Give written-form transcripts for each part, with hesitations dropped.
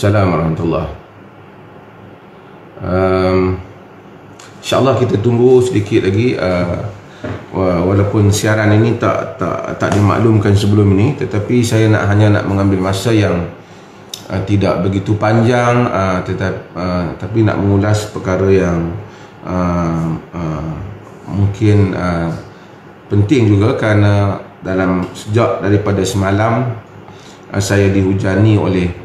Waalaikumsalam warahmatullahi. InsyaAllah kita tunggu sedikit lagi. Walaupun siaran ini tak dimaklumkan sebelum ini, tetapi saya hanya nak mengambil masa yang tidak begitu panjang, tapi nak mengulas perkara yang mungkin penting juga, kerana sejak daripada semalam saya dihujani oleh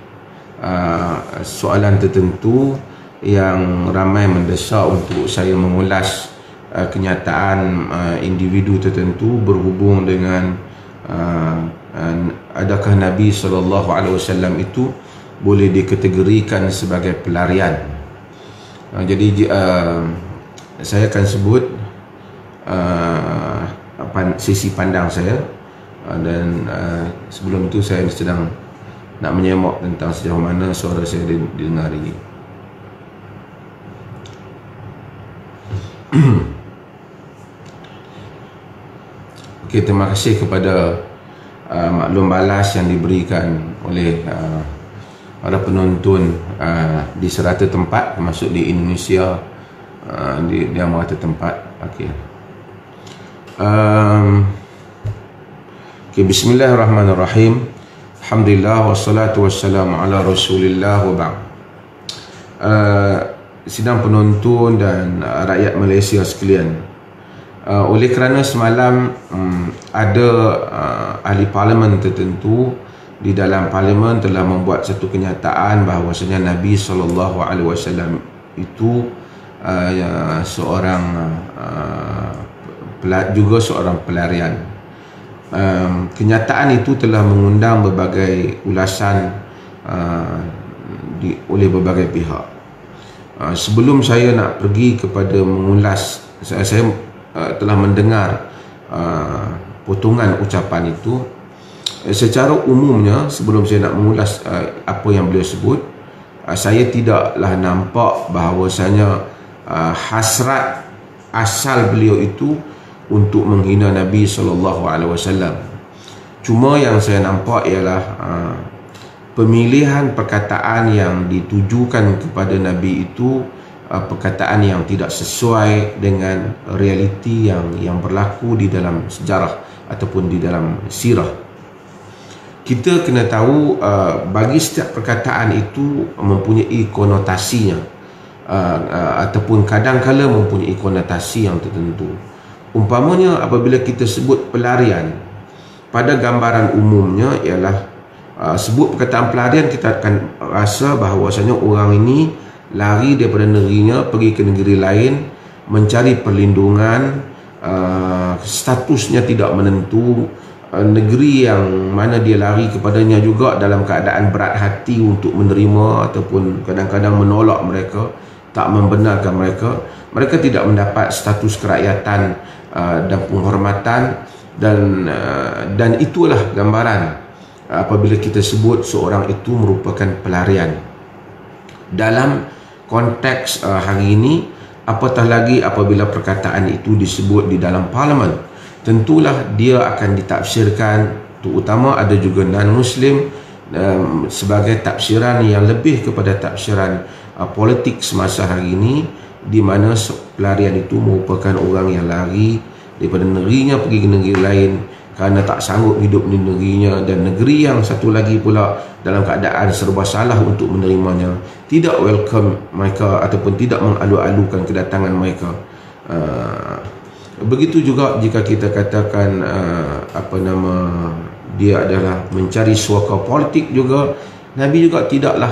soalan tertentu yang ramai mendesak untuk saya mengulas kenyataan individu tertentu berhubung dengan adakah Nabi SAW itu boleh dikategorikan sebagai pelarian. Jadi saya akan sebut sisi pandang saya, dan sebelum itu saya sedang nak menyemak tentang sejauh mana suara saya didengari. Okey, terima kasih kepada maklum balas yang diberikan oleh para penonton di serata tempat, termasuk di Indonesia, di merata tempat. Okey. Bismillahirrahmanirrahim. Alhamdulillah wassalatu wassalamu ala Rasulillah wa ba'd. Sidang penonton dan rakyat Malaysia sekalian, oleh kerana semalam ada ahli parlimen tertentu di dalam parlimen telah membuat satu kenyataan bahawasanya Nabi SAW itu juga seorang pelarian. Kenyataan itu telah mengundang berbagai ulasan oleh berbagai pihak. Sebelum saya nak pergi kepada mengulas, saya telah mendengar potongan ucapan itu. Secara umumnya, sebelum saya nak mengulas apa yang beliau sebut, saya tidaklah nampak bahawasanya hasrat asal beliau itu untuk menghina Nabi SAW. Cuma yang saya nampak ialah pemilihan perkataan yang ditujukan kepada Nabi itu perkataan yang tidak sesuai dengan realiti yang berlaku di dalam sejarah ataupun di dalam sirah. Kita kena tahu bagi setiap perkataan itu mempunyai konotasinya, ataupun kadang-kala mempunyai konotasi yang tertentu. Umpamanya apabila kita sebut pelarian, pada gambaran umumnya ialah sebut perkataan pelarian, kita akan rasa bahawasanya orang ini lari daripada negerinya pergi ke negeri lain mencari perlindungan, statusnya tidak menentu, negeri yang mana dia lari kepadanya juga dalam keadaan berat hati untuk menerima ataupun kadang-kadang menolak mereka, tak membenarkan mereka. Mereka tidak mendapat status kerakyatan dan penghormatan, dan itulah gambaran apabila kita sebut seorang itu merupakan pelarian. Dalam konteks hari ini, apatah lagi apabila perkataan itu disebut di dalam parlimen, tentulah dia akan ditafsirkan, terutama ada juga non-Muslim, sebagai tafsiran yang lebih kepada tafsiran politik semasa hari ini, di mana pelarian itu merupakan orang yang lari daripada negerinya pergi ke negeri lain kerana tak sanggup hidup di negerinya, dan negeri yang satu lagi pula dalam keadaan serba salah untuk menerimanya, tidak welcome mereka ataupun tidak mengalu-alukan kedatangan mereka. Begitu juga jika kita katakan dia adalah mencari suaka politik juga, Nabi juga tidaklah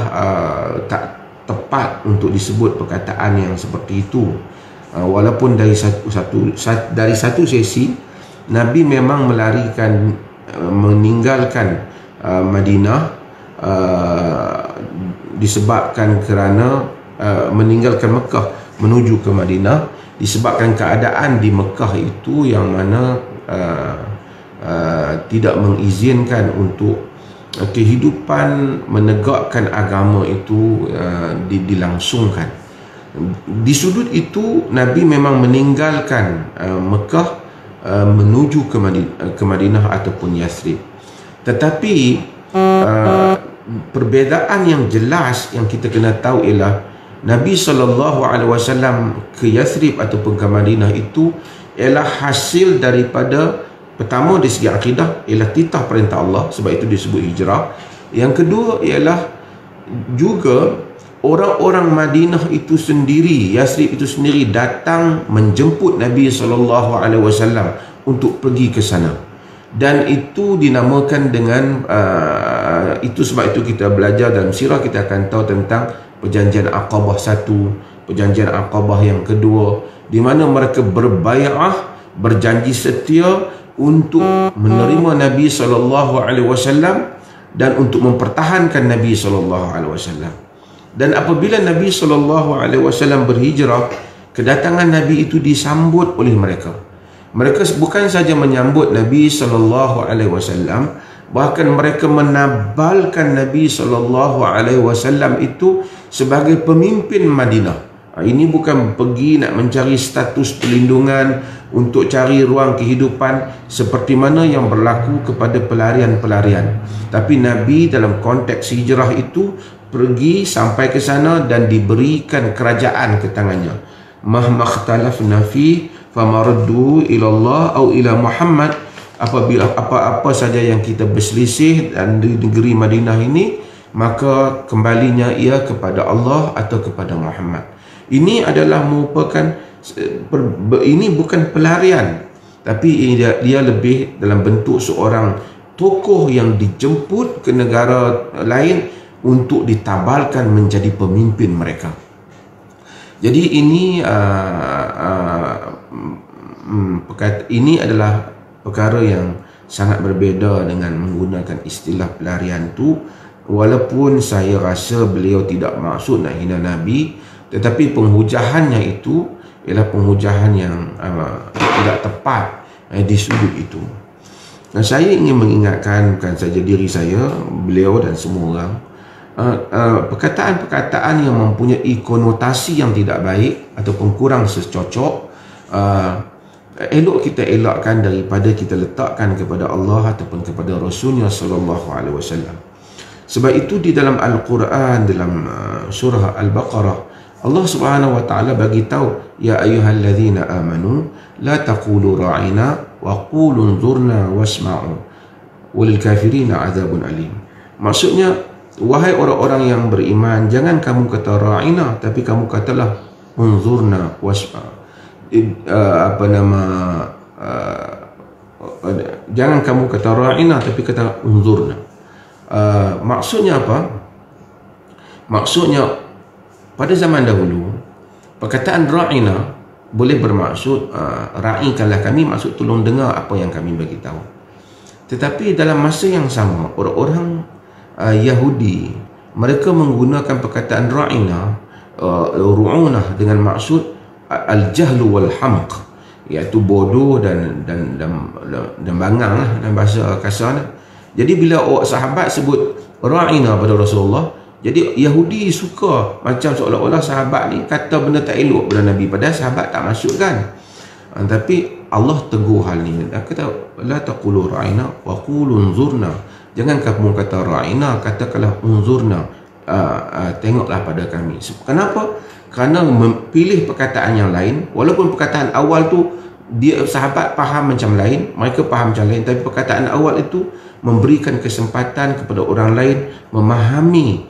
tak tepat untuk disebut perkataan yang seperti itu. Walaupun dari satu sesi Nabi memang meninggalkan Madinah disebabkan kerana meninggalkan Mekah menuju ke Madinah disebabkan keadaan di Mekah itu yang mana tidak mengizinkan untuk kehidupan menegakkan agama itu dilangsungkan. Di sudut itu Nabi memang meninggalkan Mekah menuju ke Madinah ataupun Yathrib. Tetapi perbezaan yang jelas yang kita kena tahu ialah Nabi SAW ke Yathrib ataupun ke Madinah itu ialah hasil daripada, pertama dari segi akidah ialah titah perintah Allah, sebab itu disebut hijrah. Yang kedua ialah juga orang-orang Madinah itu sendiri, Yathrib itu sendiri datang menjemput Nabi SAW untuk pergi ke sana. Dan itu dinamakan dengan itu, sebab itu kita belajar dalam sirah, kita akan tahu tentang perjanjian Aqabah 1, perjanjian Aqabah yang kedua, di mana mereka berbai'ah, berjanji setia untuk menerima Nabi SAW dan untuk mempertahankan Nabi SAW. Dan apabila Nabi SAW berhijrah, kedatangan Nabi itu disambut oleh mereka. Mereka bukan saja menyambut Nabi SAW, bahkan mereka menabalkan Nabi SAW itu sebagai pemimpin Madinah. Ini bukan pergi nak mencari status perlindungan untuk cari ruang kehidupan seperti mana yang berlaku kepada pelarian-pelarian. Tapi Nabi dalam konteks hijrah itu pergi sampai ke sana dan diberikan kerajaan ke tangannya. Mahmakhtalafna fi famaruddu ila Allah au ila Muhammad. Apabila apa-apa saja yang kita berselisih dan di negeri Madinah ini, maka kembalinya ia kepada Allah atau kepada Muhammad. Ini adalah merupakan, ini bukan pelarian, tapi dia lebih dalam bentuk seorang tokoh yang dijemput ke negara lain untuk ditabalkan menjadi pemimpin mereka. Jadi ini adalah perkara yang sangat berbeza dengan menggunakan istilah pelarian tu. Walaupun saya rasa beliau tidak maksud nak hina Nabi, tetapi penghujahannya itu ialah penghujahan yang tidak tepat di sudut itu. Dan saya ingin mengingatkan bukan saja diri saya, beliau dan semua orang, perkataan-perkataan yang mempunyai konotasi yang tidak baik ataupun kurang secocok, elok kita elakkan daripada kita letakkan kepada Allah ataupun kepada Rasulnya SAW. Sebab itu di dalam Al-Quran, dalam surah Al-Baqarah, Allah Subhanahu wa taala bagi tahu, ya ayyuhallazina amanu la taqulu ra'ina wa qulu unzurna wasma'u walil kafirina adzabun alim. Maksudnya, wahai orang-orang yang beriman, jangan kamu kata ra'ina, tapi kamu katalah unzurna wasma'u. Jangan kamu kata ra'ina, tapi kata unzurna. Maksudnya apa? Maksudnya, pada zaman dahulu, perkataan ra'ina boleh bermaksud ra'ikanlah kami, maksud tolong dengar apa yang kami bagi tahu. Tetapi dalam masa yang sama, orang-orang Yahudi, mereka menggunakan perkataan ra'ina, ru'unah, dengan maksud al-jahlu wal hamq, iaitu bodoh dan bangang lah, dalam bahasa kasar. Jadi bila sahabat sebut ra'ina pada Rasulullah, jadi Yahudi suka macam seolah-olah sahabat ni kata benda tak elok pada Nabi, padahal sahabat tak masuk kan. Tapi Allah tegur hal ni. Dia kata la taqulu ra'ina wa qulu unzurna. Jangan kamu kata ra'ina, katakanlah unzurna, tengoklah pada kami. Kenapa? Kerana memilih perkataan yang lain, walaupun perkataan awal tu dia sahabat faham macam lain, mereka faham macam lain, tapi perkataan awal itu memberikan kesempatan kepada orang lain memahami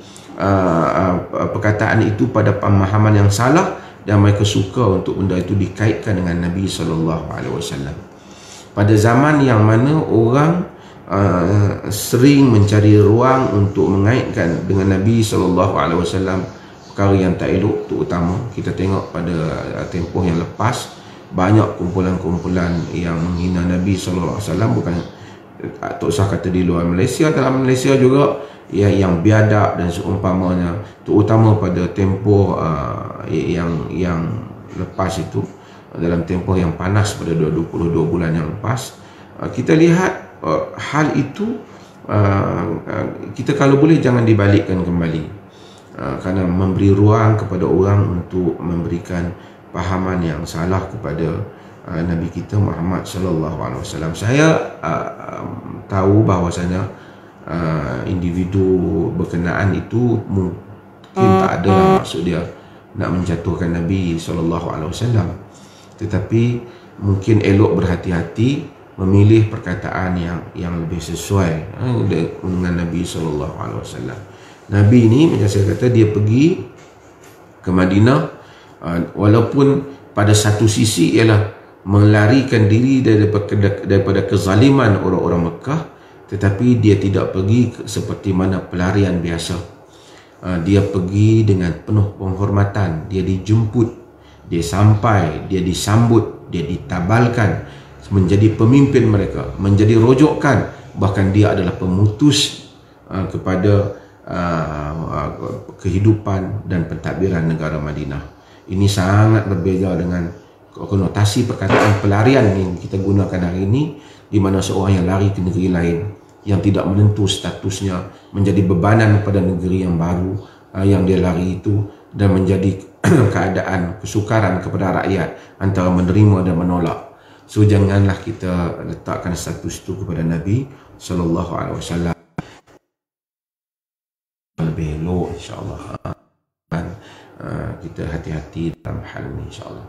perkataan itu pada pemahaman yang salah, dan mereka suka untuk benda itu dikaitkan dengan Nabi SAW. Pada zaman yang mana orang sering mencari ruang untuk mengaitkan dengan Nabi SAW perkara yang tak elok, terutama kita tengok pada tempoh yang lepas, banyak kumpulan-kumpulan yang menghina Nabi SAW, bukan tak usah kata di luar Malaysia, dalam Malaysia juga, yang biadab dan seumpamanya, terutama pada tempoh yang lepas itu, dalam tempoh yang panas pada 22 bulan yang lepas, kita lihat hal itu, kita kalau boleh jangan dibalikkan kembali. Kerana memberi ruang kepada orang untuk memberikan pahaman yang salah kepada Nabi kita Muhammad SAW. Saya tahu bahawasanya individu berkenaan itu mungkin tak ada lah maksud dia nak menjatuhkan Nabi SAW, tetapi mungkin elok berhati-hati memilih perkataan yang lebih sesuai dengan Nabi SAW. Nabi ni macam saya kata, dia pergi ke Madinah walaupun pada satu sisi ialah melarikan diri daripada kezaliman orang-orang Mekah, tetapi dia tidak pergi seperti mana pelarian biasa. Dia pergi dengan penuh penghormatan, dia dijemput, dia sampai, dia disambut, dia ditabalkan menjadi pemimpin mereka, menjadi rojokan, bahkan dia adalah pemutus kepada kehidupan dan pentadbiran negara Madinah. Ini sangat berbeza dengan konotasi perkataan pelarian yang kita gunakan hari ini, di mana seorang yang lari ke negeri lain yang tidak menentu statusnya, menjadi bebanan pada negeri yang baru yang dia lari itu, dan menjadi keadaan kesukaran kepada rakyat antara menerima dan menolak. So janganlah kita letakkan status itu kepada Nabi SAW. Lebih elok insya-Allah. Kita hati-hati dalam hal ini insya-Allah.